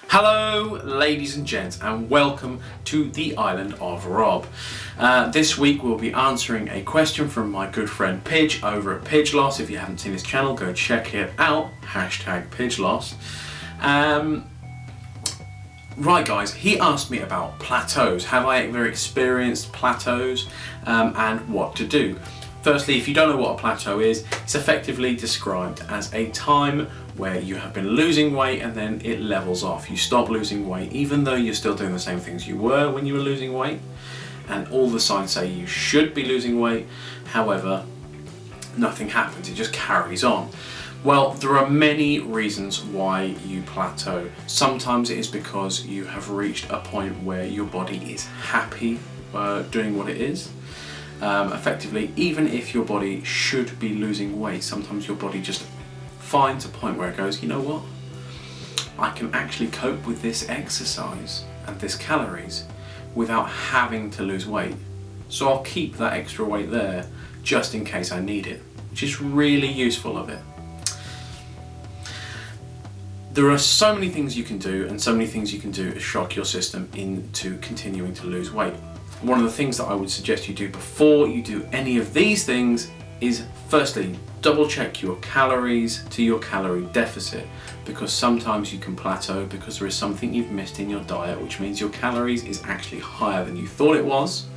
Hello ladies and gents, and welcome to the Island of Rob. This week we'll be answering a question from my good friend Pidge over at Pidgeloss. If you haven't seen his channel, go check it out, #Pidgeloss. Right guys, he asked me about plateaus. Have I ever experienced plateaus and what to do? Firstly, if you don't know what a plateau is, it's effectively described as a time where you have been losing weight and then it levels off. You stop losing weight even though you're still doing the same things you were when you were losing weight, and all the signs say you should be losing weight. However, nothing happens, it just carries on. Well, there are many reasons why you plateau. Sometimes it is because you have reached a point where your body is happy doing what it is. Effectively, even if your body should be losing weight, sometimes your body just finds a point where it goes, you know what, I can actually cope with this exercise and this calories without having to lose weight. So I'll keep that extra weight there just in case I need it, which is really useful of it. There are so many things you can do, and so many things you can do to shock your system into continuing to lose weight. One of the things that I would suggest you do before you do any of these things is, firstly, double check your calories to your calorie deficit, because sometimes you can plateau because there is something you've missed in your diet, which means your calories is actually higher than you thought it was,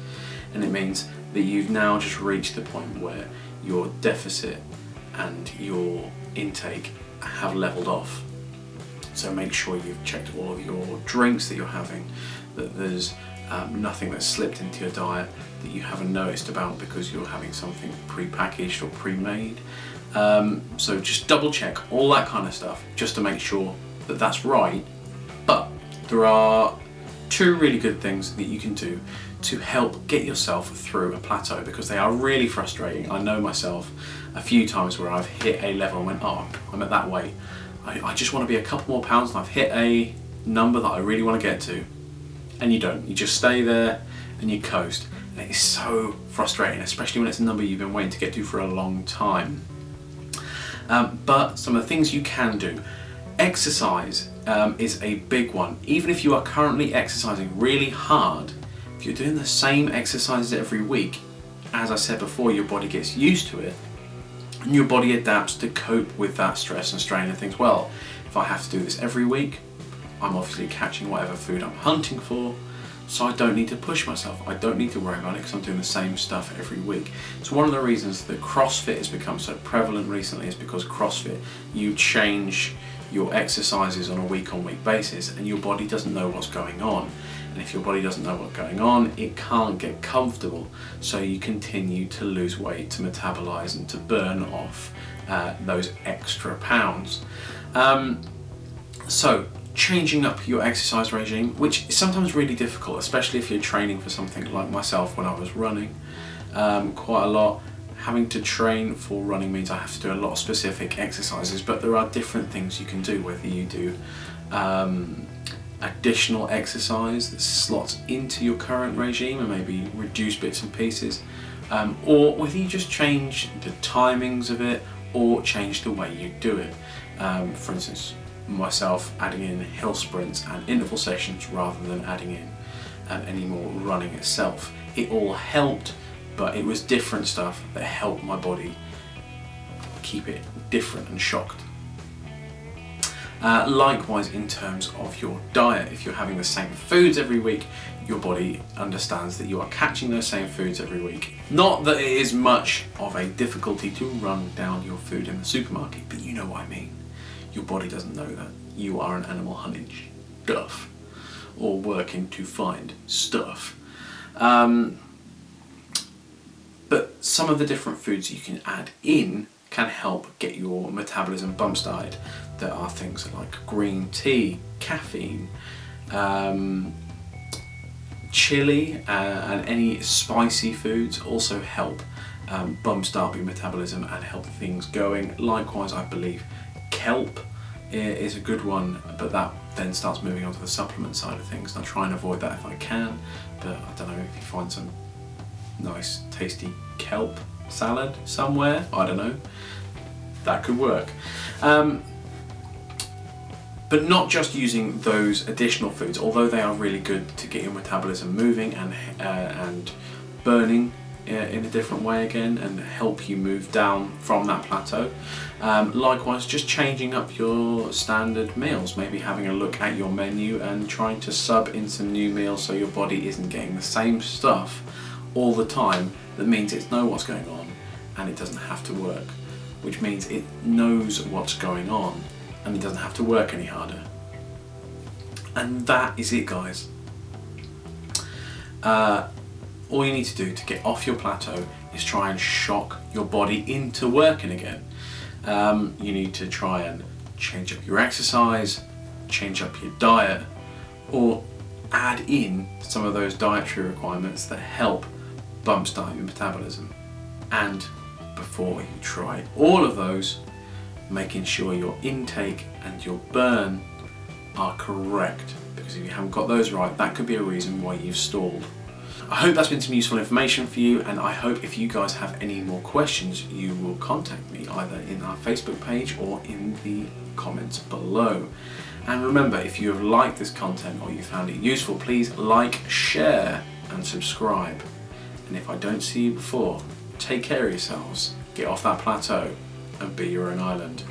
and it means that you've now just reached the point where your deficit and your intake have leveled off. So make sure you've checked all of your drinks that you're having, that there's nothing that's slipped into your diet that you haven't noticed about because you're having something pre-packaged or pre-made. So just double check all that kind of stuff just to make sure that that's right. But there are two really good things that you can do to help get yourself through a plateau, because they are really frustrating. I know myself a few times where I've hit a level and went, oh, I'm at that weight. I just want to be a couple more pounds, and I've hit a number that I really want to get to. And you don't, you just stay there and you coast. And it is so frustrating, especially when it's a number you've been waiting to get to for a long time. But some of the things you can do. Exercise is a big one. Even if you are currently exercising really hard, if you're doing the same exercises every week, as I said before, your body gets used to it and your body adapts to cope with that stress and strain and thinks, well, if I have to do this every week, I'm obviously catching whatever food I'm hunting for, so I don't need to push myself. I don't need to worry about it because I'm doing the same stuff every week. So one of the reasons that CrossFit has become so prevalent recently is because CrossFit, you change your exercises on a week-on-week basis and your body doesn't know what's going on. And if your body doesn't know what's going on, it can't get comfortable. So you continue to lose weight, to metabolize and to burn off those extra pounds. So changing up your exercise regime, which is sometimes really difficult, especially if you're training for something like myself when I was running quite a lot. Having to train for running means I have to do a lot of specific exercises, but there are different things you can do, whether you do additional exercise that slots into your current regime and maybe reduce bits and pieces, or whether you just change the timings of it or change the way you do it. For instance, myself adding in hill sprints and interval sessions rather than adding in any more running itself. It all helped, but it was different stuff that helped my body keep it different and shocked. Likewise, in terms of your diet, if you're having the same foods every week, your body understands that you are catching those same foods every week. Not that it is much of a difficulty to run down your food in the supermarket, but you know what I mean. Your body doesn't know that you are an animal hunting stuff or working to find stuff. But some of the different foods you can add in can help get your metabolism bump started. There are things like green tea, caffeine, chili and any spicy foods also help bump start your metabolism and help things going. Likewise, I believe kelp is a good one, but that then starts moving on to the supplement side of things, and I try and avoid that if I can, but I don't know if you find some nice tasty kelp salad somewhere, I don't know, that could work. But not just using those additional foods, although they are really good to get your metabolism moving and burning in a different way again and help you move down from that plateau. Likewise, just changing up your standard meals, maybe having a look at your menu and trying to sub in some new meals so your body isn't getting the same stuff all the time. That means it knows what's going on and it doesn't have to work, which means it knows what's going on and it doesn't have to work any harder. And that is it, guys. All you need to do to get off your plateau is try and shock your body into working again. You need to try and change up your exercise, change up your diet, or add in some of those dietary requirements that help bump start your metabolism. And before you try all of those, making sure your intake and your burn are correct, because if you haven't got those right, that could be a reason why you've stalled. I hope that's been some useful information for you, and I hope if you guys have any more questions, you will contact me either in our Facebook page or in the comments below. And remember, if you have liked this content or you found it useful, please like, share and subscribe. And if I don't see you before, take care of yourselves, get off that plateau and be your own island.